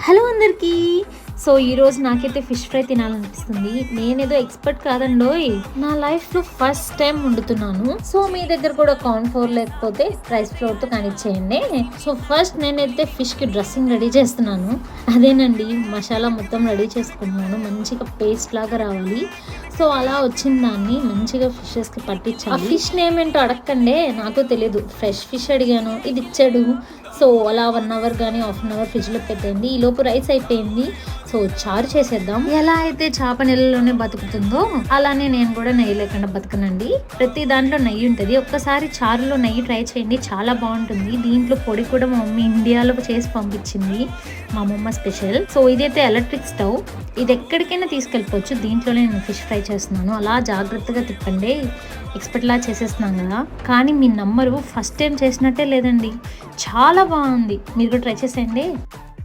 Hello అందరికీ. So ఈరోజు నాకైతే ఫిష్ ఫ్రై తినాలనిపిస్తుంది. నేనేదో ఎక్స్పర్ట్ కాదండోయ్, నా లైఫ్లో ఫస్ట్ టైం వండుతున్నాను. సో మీ దగ్గర కూడా కార్న్ ఫ్లోర్ లేకపోతే రైస్ ఫ్లోర్తో కానిచ్చేయండి. సో ఫస్ట్ నేనైతే ఫిష్కి డ్రెస్సింగ్ రెడీ చేస్తున్నాను. అదేనండి, మసాలా మొత్తం రెడీ చేసుకుంటున్నాను. మంచిగా పేస్ట్ లాగా రావాలి. సో అలా వచ్చిన దాన్ని మంచిగా ఫిషెస్కి పట్టించాలి. ఆ ఫిష్ నేమ్ ఏంటో అడగకండి, నాకు తెలియదు. ఫ్రెష్ ఫిష్ అడిగాను, ఇది ఇచ్చాడు. సో అలా 1 అవర్ కానీ హాఫ్ అన్ అవర్ ఫ్రిడ్జ్లో పెట్టండి. ఈ లోపు రైస్ అయిపోయింది. సో చారు చేసేద్దాం. ఎలా అయితే చేప నెలలోనే బతుకుతుందో అలానే నేను కూడా నెయ్యి లేకుండా బతకనండి. ప్రతి దాంట్లో నెయ్యి ఉంటుంది. ఒక్కసారి చారులో నెయ్యి ట్రై చేయండి, చాలా బాగుంటుంది. దీంట్లో పొడి కూడా మా మమ్మీ ఇండియాలో చేసి పంపించింది, మా అమ్మమ్మ స్పెషల్. సో ఇదైతే ఎలక్ట్రిక్ స్టవ్, ఇది ఎక్కడికైనా తీసుకెళ్ళిపోవచ్చు. దీంట్లోనే నేను ఫిష్ ఫ్రై చేస్తున్నాను. అలా జాగ్రత్తగా తిప్పండి. ఎక్స్పర్ట్లా చేసేస్తున్నాం కదా. కానీ మీ నమ్మరు, ఫస్ట్ టైం చేసినట్టే లేదండి, చాలా బాగుంది. మీరు కూడా ట్రై చేసేయండి.